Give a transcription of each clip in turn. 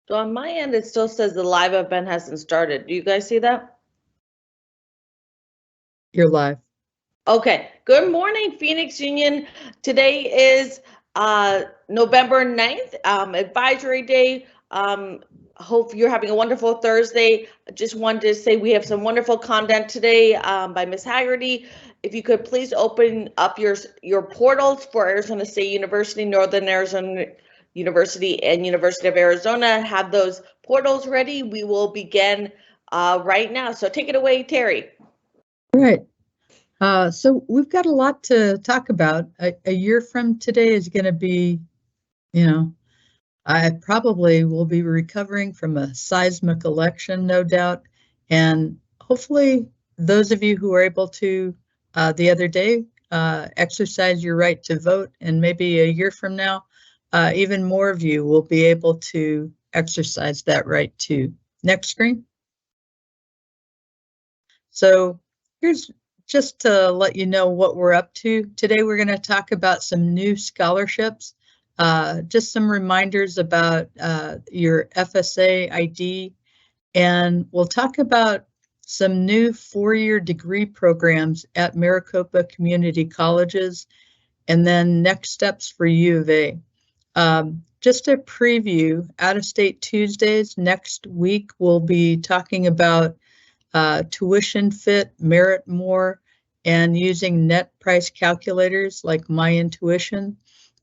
So on my end, it still says the live event hasn't started. Do you guys see that? You're live. Okay. Good morning, Phoenix Union. Today is November 9th, Advisory Day. Hope you're having a wonderful Thursday. I just wanted to say we have some wonderful content today by Ms. Haggerty. If you could please open up your portals for Arizona State University, Northern Arizona University, and University of Arizona. Have those portals ready. We will begin right now. So take it away, Terry. All right. So we've got a lot to talk about. A year from today is going to be, I probably will be recovering from a seismic election, no doubt. And hopefully those of you who were able to the other day exercise your right to vote, and maybe a year from now, even more of you will be able to exercise that right too. Next screen. So here's just to let you know what we're up to. Today we're going to talk about some new scholarships, just some reminders about your FSA ID, and we'll talk about some new four-year degree programs at Maricopa Community Colleges, and then next steps for UofA. Just a preview, Out-of-State Tuesdays next week, we'll be talking about tuition fit, merit more, and using net price calculators like My Intuition.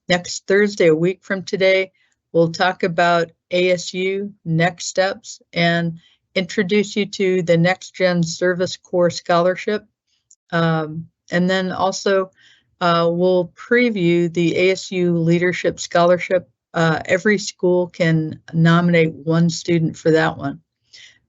Next Thursday, a week from today, we'll talk about ASU next steps and introduce you to the Next Gen Service Corps Scholarship. And then also we'll preview the ASU Leadership Scholarship. Every school can nominate one student for that one.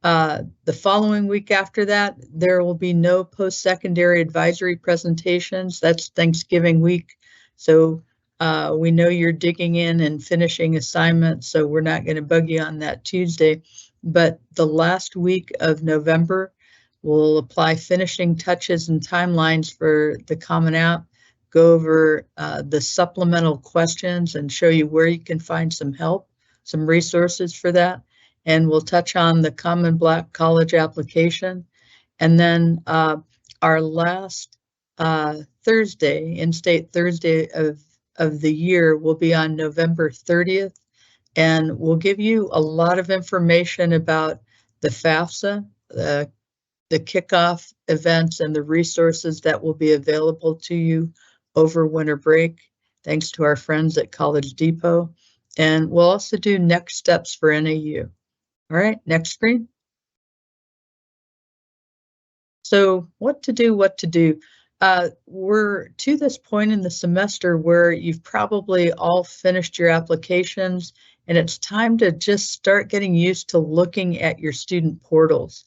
The following week after that, there will be no post-secondary advisory presentations. That's Thanksgiving week. So we know you're digging in and finishing assignments, so we're not going to bug you on that Tuesday. But the last week of November, we'll apply finishing touches and timelines for the Common App, go over the supplemental questions and show you where you can find some help, some resources for that. And we'll touch on the Common Black College application. And then our last Thursday, in-state Thursday of the year, will be on November 30th. And we'll give you a lot of information about the FAFSA, the kickoff events, and the resources that will be available to you over winter break, thanks to our friends at College Depot. And we'll also do next steps for NAU. All right, next screen. So what to do? We're to this point in the semester where you've probably all finished your applications, and it's time to just start getting used to looking at your student portals.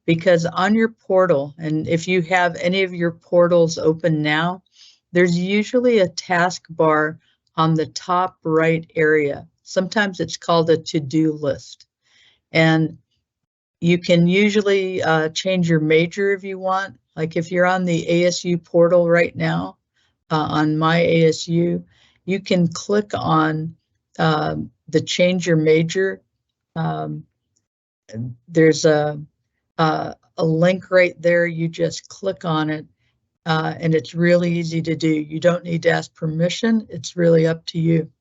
Because on your portal, and if you have any of your portals open now, there's usually a taskbar on the top right area. Sometimes it's called a to-do list. And you can usually change your major if you want. Like if you're on the ASU portal right now, on My ASU, you can click on the change your major. There's a link right there. You just click on it, and it's really easy to do. You don't need to ask permission. It's really up to you.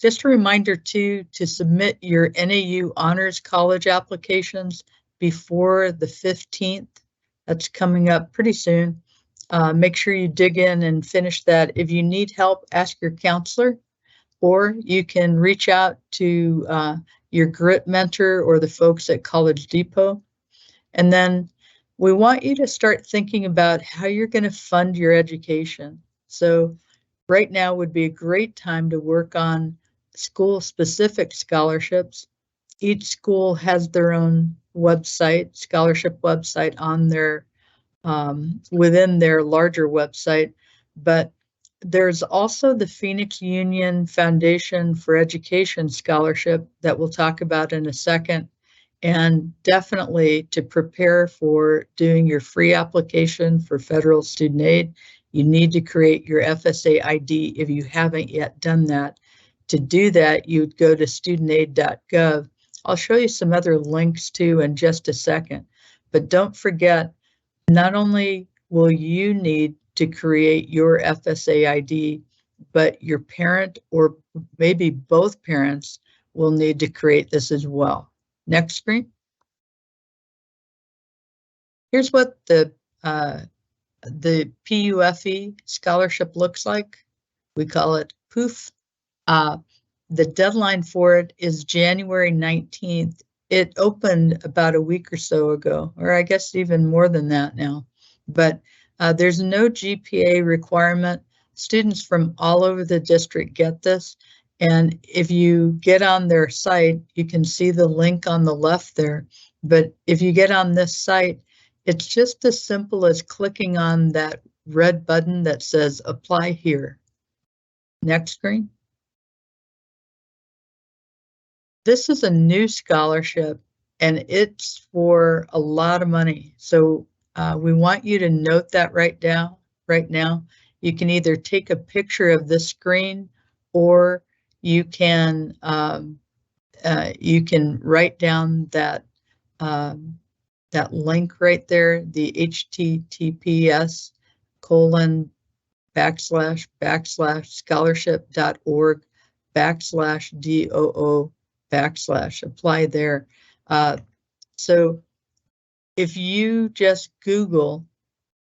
Just a reminder too, to submit your NAU Honors College applications before the 15th. That's coming up pretty soon. Make sure you dig in and finish that. If you need help, ask your counselor, or you can reach out to your grit mentor or the folks at College Depot. And then we want you to start thinking about how you're going to fund your education. So right now would be a great time to work on school-specific scholarships. Each school has their own website, scholarship website on their within their larger website, but there's also the Phoenix Union Foundation for Education Scholarship that we'll talk about in a second. And definitely to prepare for doing your free application for federal student aid, you need to create your FSA ID if you haven't yet done that. to do that, you'd go to studentaid.gov. I'll show you some other links too in just a second, but don't forget, not only will you need to create your FSA ID, but your parent or maybe both parents will need to create this as well. Next screen. Here's what the PUFE scholarship looks like. We call it POOF. The deadline for it is January 19th. It opened about a week or so ago, or I guess even more than that now. But there's no GPA requirement. Students from all over the district get this. And if you get on their site, you can see the link on the left there. But if you get on this site, it's just as simple as clicking on that red button that says apply here. Next screen. This is a new scholarship and it's for a lot of money. So we want you to note that right now. You can either take a picture of this screen or you can write down that that link right there, the https://scholarship.org/DOO/ apply there. So if you just Google,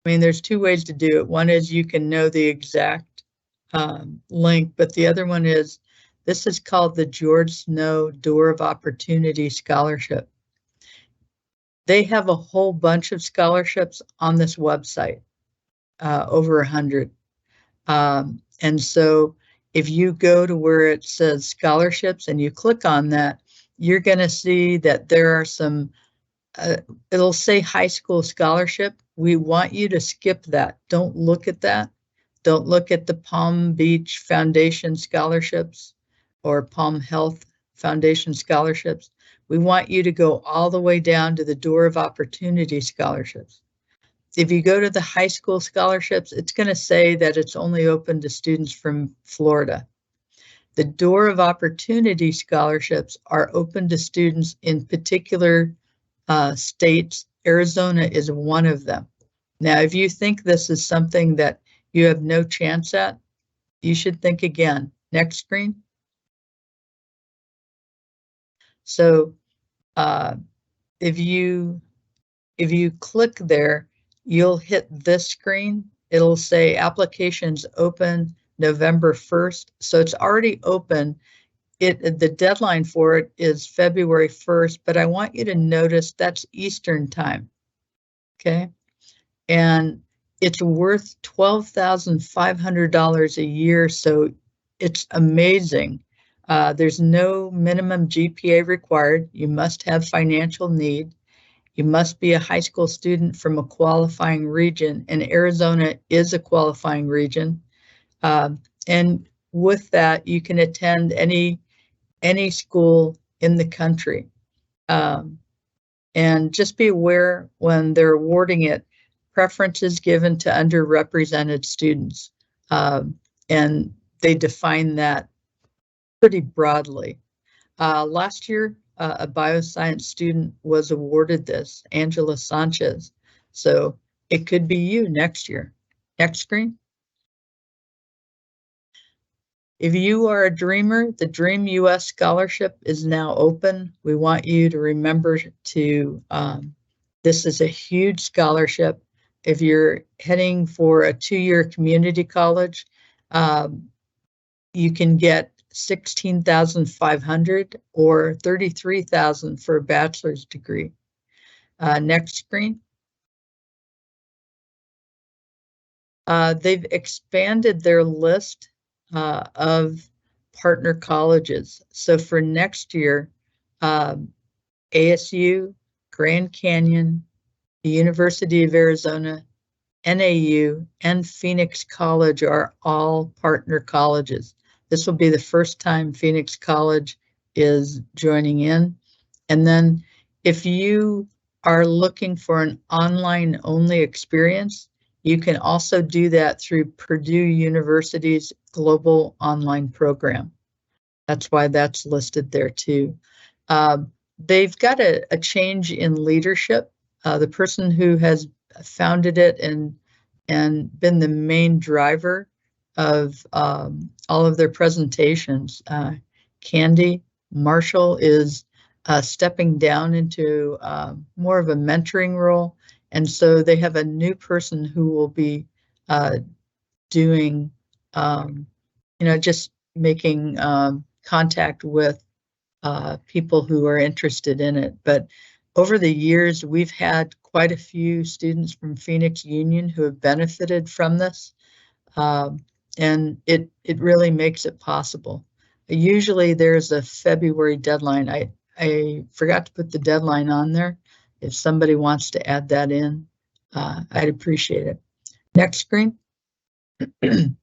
I mean, there's two ways to do it. One is you can know the exact link, but the other one is, this is called the George Snow Door of Opportunity Scholarship. They have a whole bunch of scholarships on this website, over 100. And so if you go to where it says scholarships and you click on that, you're going to see that there are some, it'll say high school scholarship. We want you to skip that. Don't look at that. Don't look at the Palm Beach Foundation scholarships or Palm Health Foundation scholarships. We want you to go all the way down to the Door of Opportunity scholarships. If you go to the high school scholarships, it's going to say that it's only open to students from Florida. The Door of Opportunity scholarships are open to students in particular states. Arizona is one of them. Now, if you think this is something that you have no chance at, you should think again. Next screen. So if you click there, you'll hit this screen. It'll say applications open November 1st. So it's already open. The deadline for it is February 1st, but I want you to notice that's Eastern time. Okay. And it's worth $12,500 a year. So it's amazing. There's no minimum GPA required. You must have financial need. You must be a high school student from a qualifying region, and Arizona is a qualifying region. And with that, you can attend any school in the country. And just be aware when they're awarding it, preferences given to underrepresented students. And they define that pretty broadly. Last year, a bioscience student was awarded this, Angela Sanchez. So it could be you next year. Next screen. If you are a dreamer, the DreamUS Scholarship is now open. We want you to remember to, this is a huge scholarship. If you're heading for a 2-year community college, you can get $16,500 or $33,000 for a bachelor's degree. Next screen. They've expanded their list of partner colleges. So for next year, ASU, Grand Canyon, the University of Arizona, NAU, and Phoenix College are all partner colleges. This will be the first time Phoenix College is joining in. And then if you are looking for an online only experience, you can also do that through Purdue University's global online program. That's why that's listed there too. They've got a change in leadership. The person who has founded it and been the main driver of all of their presentations, Candy Marshall, is stepping down into more of a mentoring role. And so they have a new person who will be doing, just making contact with people who are interested in it. But over the years, we've had quite a few students from Phoenix Union who have benefited from this. And it really makes it possible. Usually there's a February deadline. I forgot to put the deadline on there. If somebody wants to add that in, I'd appreciate it. Next screen. The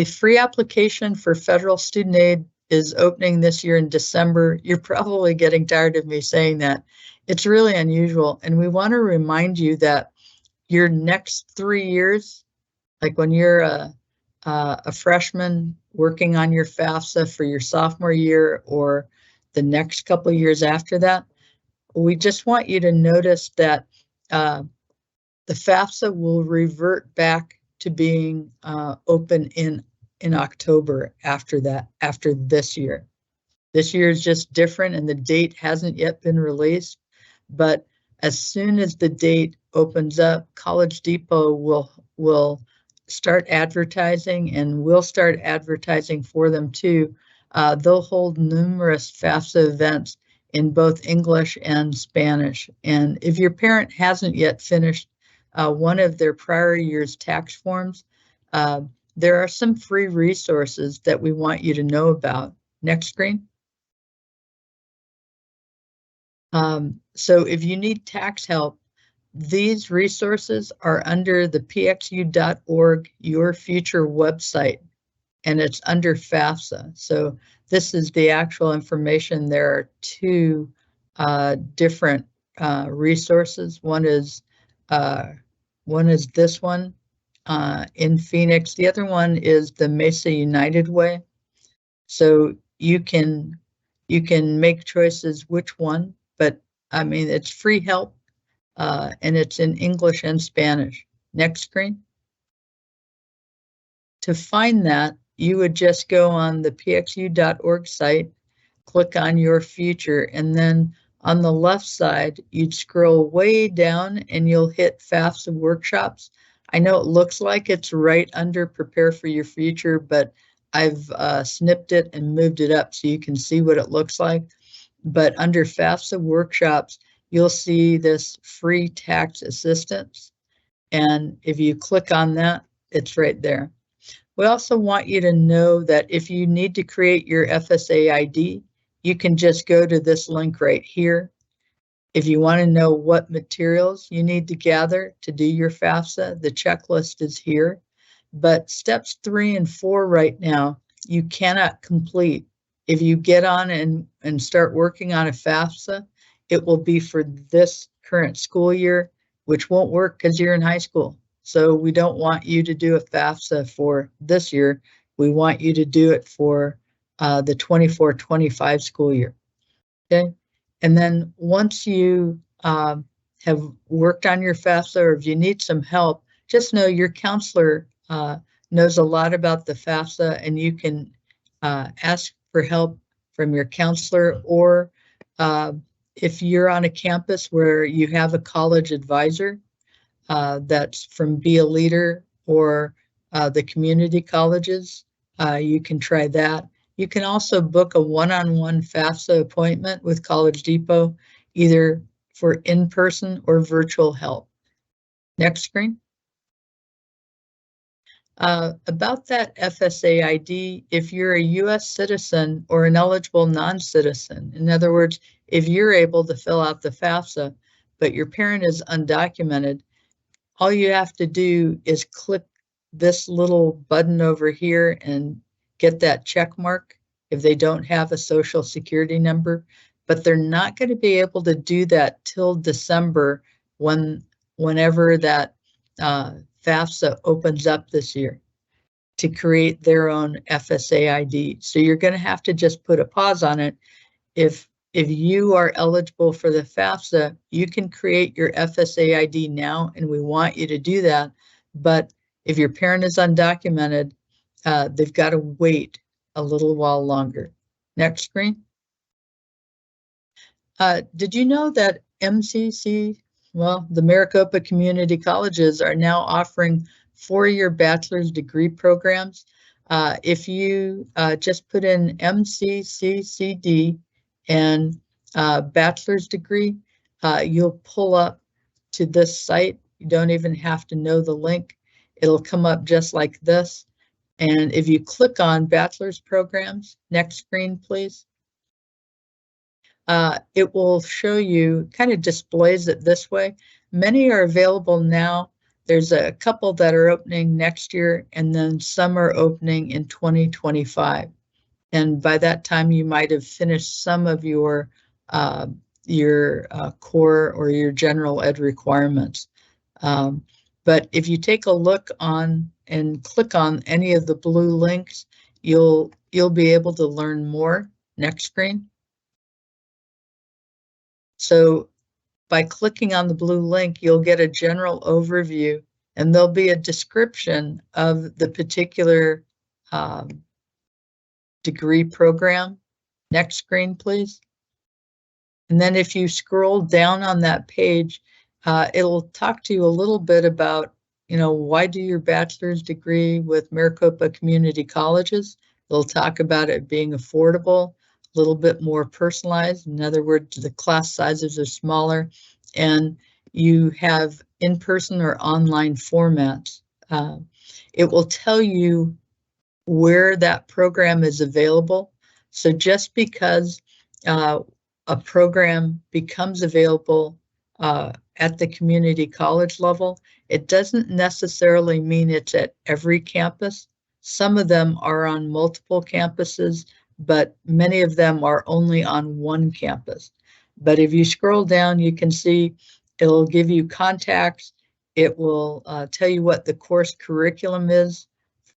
free application for federal student aid is opening this year in December. You're probably getting tired of me saying that. It's really unusual. And we want to remind you that your next 3 years, like when you're a freshman working on your FAFSA for your sophomore year or the next couple of years after that, we just want you to notice that the FAFSA will revert back to being open in October after this year. This year is just different and the date hasn't yet been released, but as soon as the date opens up, College Depot will start advertising, and we'll start advertising for them too. They'll hold numerous FAFSA events in both English and Spanish. And if your parent hasn't yet finished one of their prior year's tax forms, there are some free resources that we want you to know about. Next screen. So if you need tax help, these resources are under the PXU.org Your Future website, and it's under FAFSA. So this is the actual information. There are two different resources. One is this one in Phoenix. The other one is the Mesa United Way. So you can make choices which one, but I mean, it's free help and it's in English and Spanish. Next screen. To find that, you would just go on the pxu.org site, click on Your Future, and then on the left side, you'd scroll way down and you'll hit FAFSA workshops. I know it looks like it's right under Prepare for Your Future, but I've snipped it and moved it up so you can see what it looks like. But under FAFSA workshops, you'll see this free tax assistance. And if you click on that, it's right there. We also want you to know that if you need to create your FSA ID, you can just go to this link right here. If you want to know what materials you need to gather to do your FAFSA, the checklist is here. But steps 3 and 4 right now, you cannot complete. If you get on and start working on a FAFSA, it will be for this current school year, which won't work because you're in high school. So we don't want you to do a FAFSA for this year. We want you to do it for the 24-25 school year. Okay. And then once you have worked on your FAFSA, or if you need some help, just know your counselor knows a lot about the FAFSA, and you can ask for help from your counselor, or if you're on a campus where you have a college advisor that's from Be a Leader or the community colleges, you can try that. You can also book a one-on-one FAFSA appointment with College Depot, either for in-person or virtual help. Next screen. About that FSA ID, if you're a US citizen or an eligible non-citizen, in other words, if you're able to fill out the FAFSA, but your parent is undocumented, all you have to do is click this little button over here and get that check mark if they don't have a social security number, but they're not going to be able to do that till December whenever that FAFSA opens up this year. to create their own FSA ID. So you're going to have to just put a pause on it. If you are eligible for the FAFSA, you can create your FSA ID now, and we want you to do that. But if your parent is undocumented, they've got to wait a little while longer. Next screen. Did you know that MCC, well, the Maricopa Community Colleges are now offering 4-year bachelor's degree programs? If you just put in MCCCD and bachelor's degree, you'll pull up to this site. You don't even have to know the link. It'll come up just like this. And if you click on bachelor's programs, next screen, please. It will show you, kind of displays it this way. Many are available now. There's a couple that are opening next year, and then some are opening in 2025. And by that time, you might have finished some of your core or your general ed requirements. But if you take a look on and click on any of the blue links, you'll be able to learn more. Next screen. So by clicking on the blue link, you'll get a general overview, and there'll be a description of the particular degree program. Next screen, please. And then if you scroll down on that page, it'll talk to you a little bit about, why do your bachelor's degree with Maricopa Community Colleges? They'll talk about it being affordable, a little bit more personalized. In other words, the class sizes are smaller, and you have in-person or online formats. It will tell you where that program is available. So just because a program becomes available at the community college level, it doesn't necessarily mean it's at every campus. Some of them are on multiple campuses, but many of them are only on one campus. But if you scroll down, you can see it'll give you contacts. It will tell you what the course curriculum is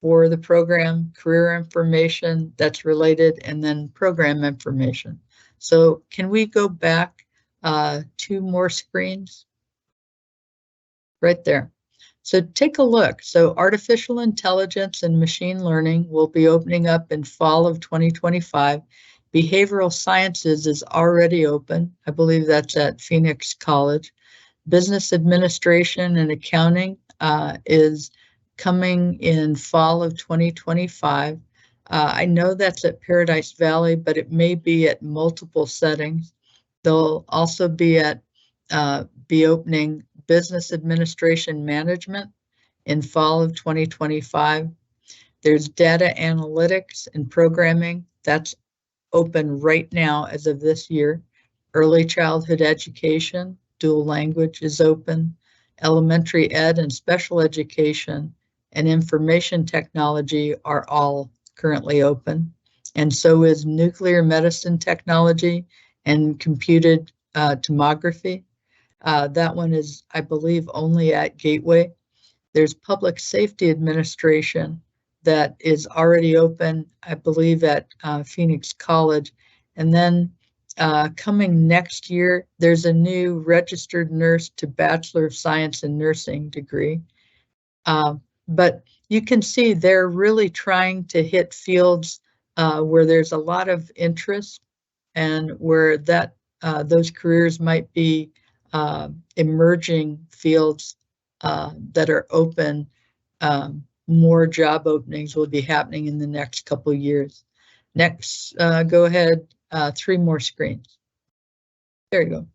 for the program, career information that's related, and then program information. So can we go back 2 more screens? Right there. So take a look. So artificial intelligence and machine learning will be opening up in fall of 2025. Behavioral sciences is already open. I believe that's at Phoenix College. Business administration and accounting is coming in fall of 2025. I know that's at Paradise Valley, but it may be at multiple settings. They'll also be opening business administration management in fall of 2025. There's data analytics and programming. That's open right now as of this year. Early childhood education, dual language is open. Elementary ed and special education and information technology are all currently open. And so is nuclear medicine technology and computed tomography. That one is, I believe, only at Gateway. There's public safety administration that is already open, I believe, at Phoenix College. And then coming next year, there's a new registered nurse to Bachelor of Science in Nursing degree. But you can see they're really trying to hit fields where there's a lot of interest and where those careers might be emerging fields that are open. More job openings will be happening in the next couple of years. Next, go ahead, 3 more screens. There you go.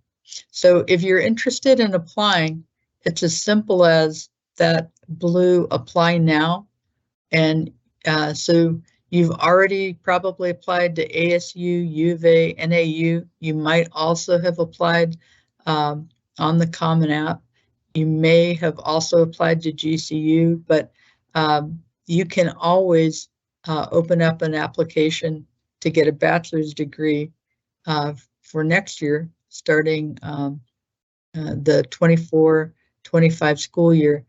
So if you're interested in applying, it's as simple as that blue apply now. And so you've already probably applied to ASU, UofA, NAU. You might also have applied on the Common App. You may have also applied to GCU, but you can always open up an application to get a bachelor's degree for next year, starting the 24-25 school year,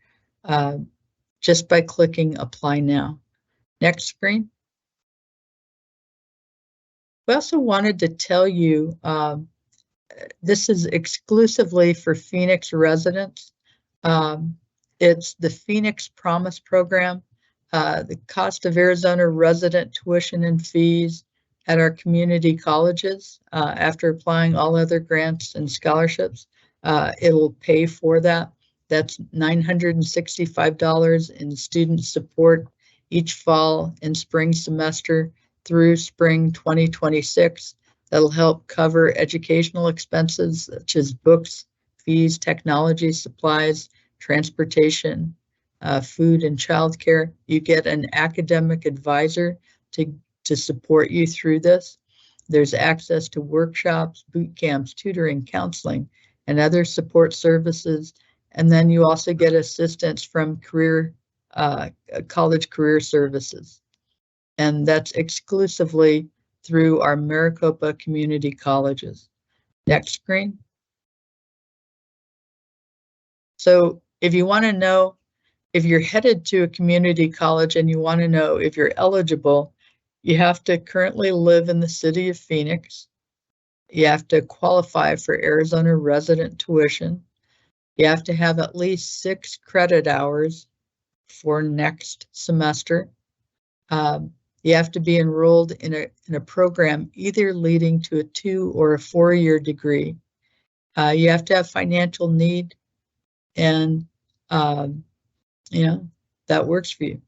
just by clicking apply now. Next screen. We also wanted to tell you, this is exclusively for Phoenix residents. It's the Phoenix Promise Program. The cost of Arizona resident tuition and fees at our community colleges, after applying all other grants and scholarships, it'll pay for that. That's $965 in student support each fall and spring semester through spring 2026. That'll help cover educational expenses such as books, fees, technology, supplies, transportation, food, and childcare. You get an academic advisor to support you through this. There's access to workshops, boot camps, tutoring, counseling, and other support services. And then you also get assistance from college career services. And that's exclusively through our Maricopa community colleges. Next screen. So if you want to know if you're headed to a community college and you want to know if you're eligible, you have to currently live in the city of Phoenix. You have to qualify for Arizona resident tuition. You have to have at least 6 credit hours for next semester. You have to be enrolled in a program either leading to a 2 or a 4-year degree. You have to have financial need, and that works for you.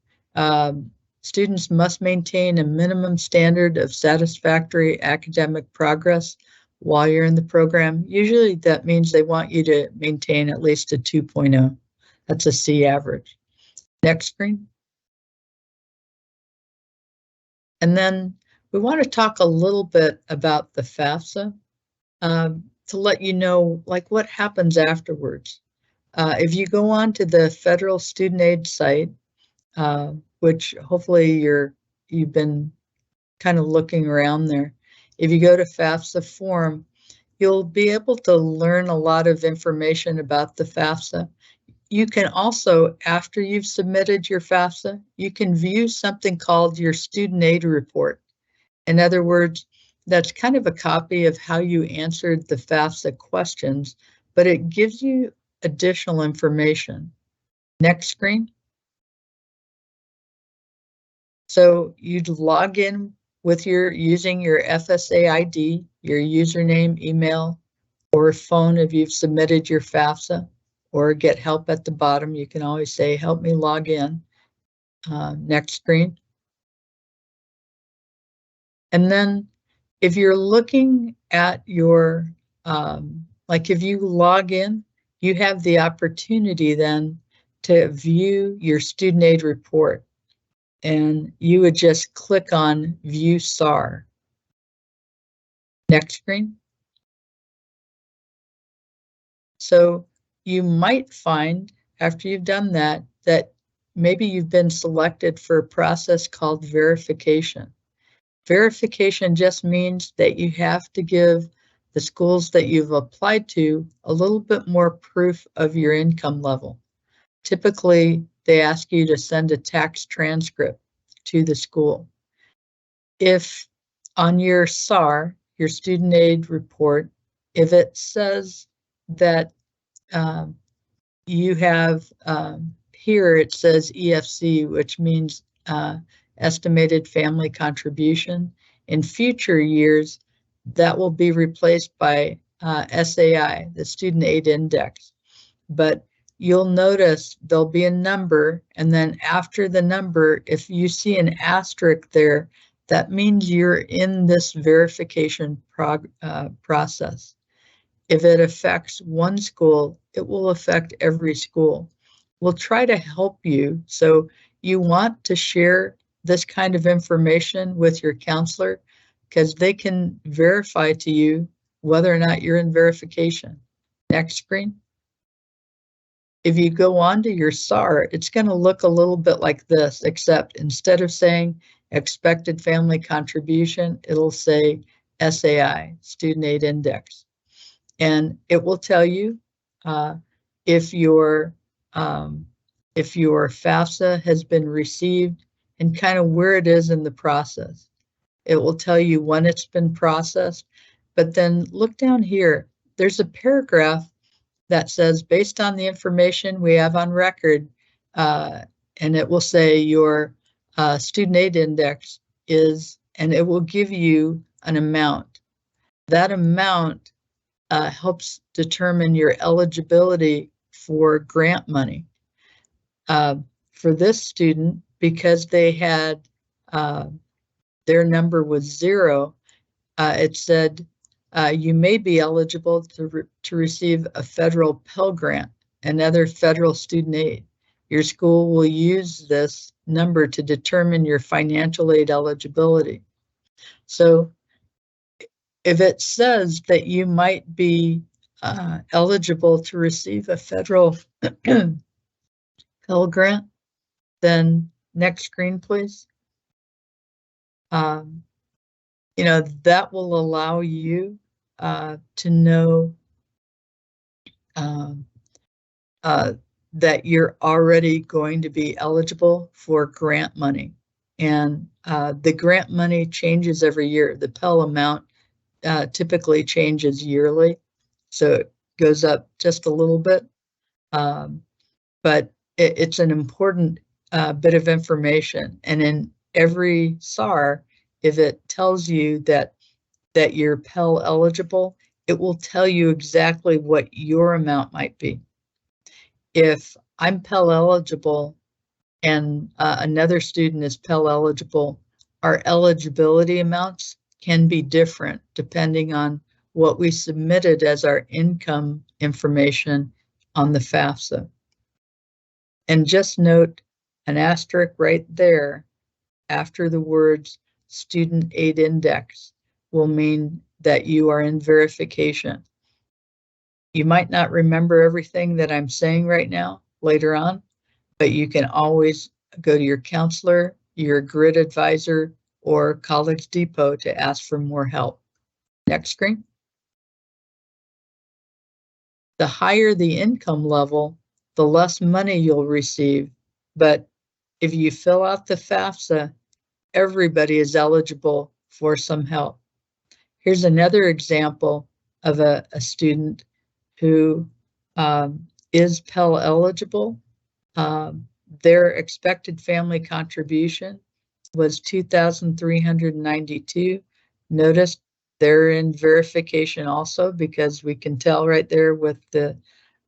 Students must maintain a minimum standard of satisfactory academic progress while you're in the program. Usually that means they want you to maintain at least a 2.0. That's a C average. Next screen. And then we want to talk a little bit about the FAFSA to let you know like what happens afterwards. If you go on to the federal student aid site, which hopefully you've been kind of looking around there. If you go to FAFSA form, you'll be able to learn a lot of information about the FAFSA. You can also, after you've submitted your FAFSA, you can view something called your student aid report. In other words, that's kind of a copy of how you answered the FAFSA questions, but it gives you additional information. Next screen. So you'd log in with using your FSA ID, your username, email, or phone if you've submitted your FAFSA, or get help at the bottom. You can always say, help me log in. Next screen. And then if you're looking at your, like if you log in, you have the opportunity then to view your student aid report. And you would just click on View SAR. Next screen. So you might find, after you've done that, that maybe you've been selected for a process called verification. Verification just means that you have to give the schools that you've applied to a little bit more proof of your income level. Typically, they ask you to send a tax transcript to the school. If on your SAR, your student aid report, if it says that you have, here it says EFC, which means estimated family contribution. In future years, that will be replaced by SAI, the Student Aid Index. But you'll notice there'll be a number, and then after the number, if you see an asterisk there, that means you're in this verification process. If it affects one school, it will affect every school. We'll try to help you. So you want to share this kind of information with your counselor because they can verify to you whether or not you're in verification. Next screen. If you go on to your SAR, it's going to look a little bit like this, except instead of saying expected family contribution, it'll say SAI, Student Aid Index. And it will tell you if your FAFSA has been received and kind of where it is in the process. It will tell you when it's been processed, but then look down here. There's a paragraph that says, based on the information we have on record, and it will say your student aid index is, and it will give you an amount. That amount helps determine your eligibility for grant money. For this student, because they had their number was 0, it said you may be eligible to receive a federal Pell Grant, another federal student aid. Your school will use this number to determine your financial aid eligibility. So if it says that you might be eligible to receive a federal Pell Grant, then next screen, please. You know, that will allow you to know that you're already going to be eligible for grant money. And the grant money changes every year. The Pell amount typically changes yearly, so it goes up just a little bit. But it's an important bit of information. And in every SAR, if it tells you that you're Pell eligible, it will tell you exactly what your amount might be. If I'm Pell eligible and another student is Pell eligible, our eligibility amounts can be different depending on what we submitted as our income information on the FAFSA. And just note an asterisk right there after the words student aid index will mean that you are in verification. You might not remember everything that I'm saying right now later on, but you can always go to your counselor, your grid advisor, or College Depot to ask for more help. Next screen. The higher the income level, the less money you'll receive. But if you fill out the FAFSA, everybody is eligible for some help. Here's another example of a student who is Pell eligible. Their expected family contribution was $2,392. Notice they're in verification also because we can tell right there with the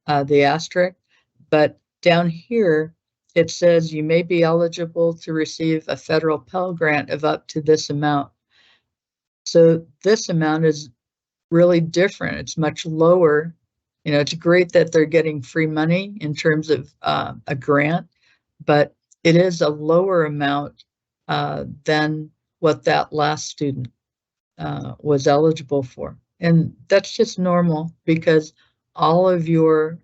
asterisk. But down here, it says you may be eligible to receive a federal Pell Grant of up to this amount. So this amount is really different. It's much lower. You know, it's great that they're getting free money in terms of a grant, but it is a lower amount than what that last student was eligible for. And that's just normal because all of your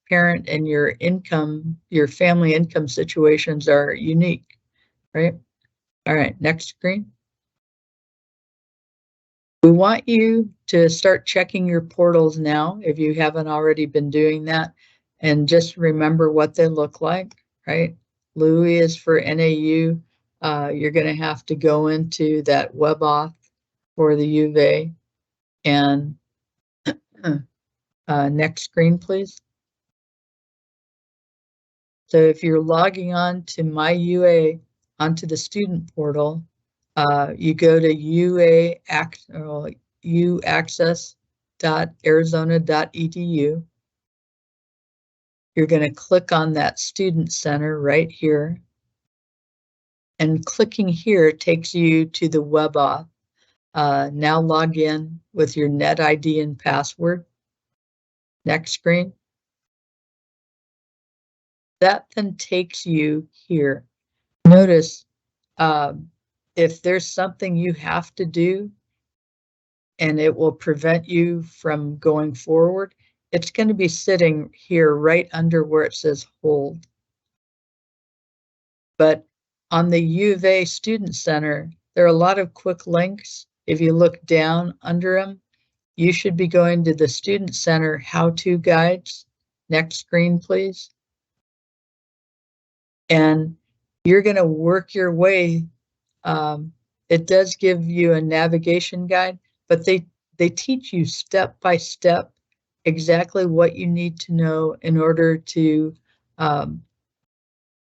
parent and your income, your family income situations are unique, right? All right, next screen. We want you to start checking your portals now if you haven't already been doing that, and just remember what they look like, right? Louis is for NAU. You're going to have to go into that web auth for the UofA. And next screen, please. So if you're logging on to my UA onto the student portal, you go to uaccess.arizona.edu. You're going to click on that student center right here. And clicking here takes you to the web auth. Now log in with your net ID and password. Next screen. That then takes you here. Notice if there's something you have to do and it will prevent you from going forward, it's going to be sitting here right under where it says hold. But on the UofA Student Center, there are a lot of quick links. If you look down under them, you should be going to the Student Center how-to guides. Next screen, please. And You're going to work your way. It does give you a navigation guide, but they teach you step by step exactly what you need to know in order to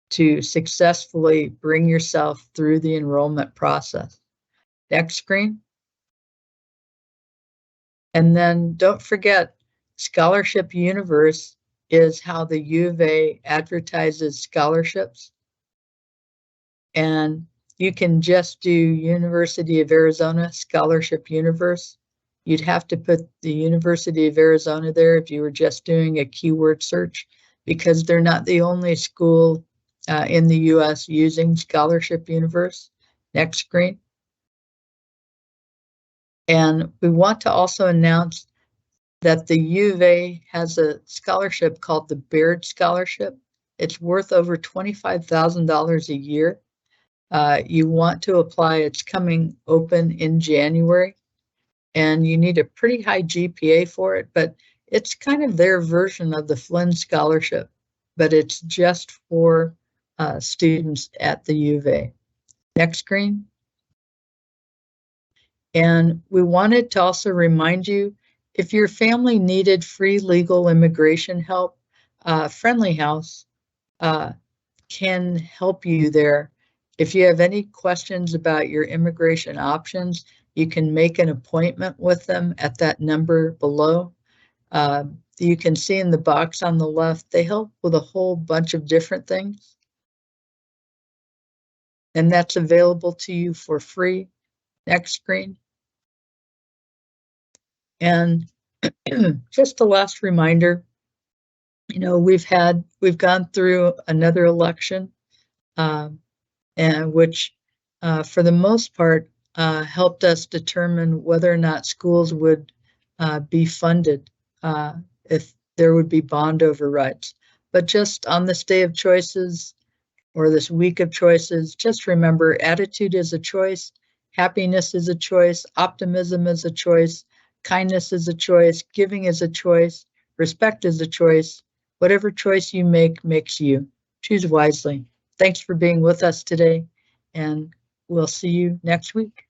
successfully bring yourself through the enrollment process. Next screen. And then don't forget, Scholarship Universe is how the U of A advertises scholarships. And you can just do University of Arizona Scholarship Universe. You'd have to put the University of Arizona there if you were just doing a keyword search, because they're not the only school in the US using Scholarship Universe. Next screen. And we want to also announce that the U of A has a scholarship called the Baird Scholarship. It's worth over $25,000 a year. You want to apply. It's coming open in January, and you need a pretty high GPA for it, but it's kind of their version of the Flynn Scholarship, but it's just for students at the U of A. Next screen. And we wanted to also remind you, if your family needed free legal immigration help, Friendly House can help you there. If you have any questions about your immigration options, you can make an appointment with them at that number below. You can see in the box on the left, they help with a whole bunch of different things. And that's available to you for free. Next screen. And just a last reminder, you know, we've gone through another election, and which for the most part helped us determine whether or not schools would be funded if there would be bond overrides. But just on this day of choices, or this week of choices, just remember, attitude is a choice, happiness is a choice, optimism is a choice, kindness is a choice, giving is a choice, respect is a choice. Whatever choice you make makes you. Choose wisely. Thanks for being with us today, and we'll see you next week.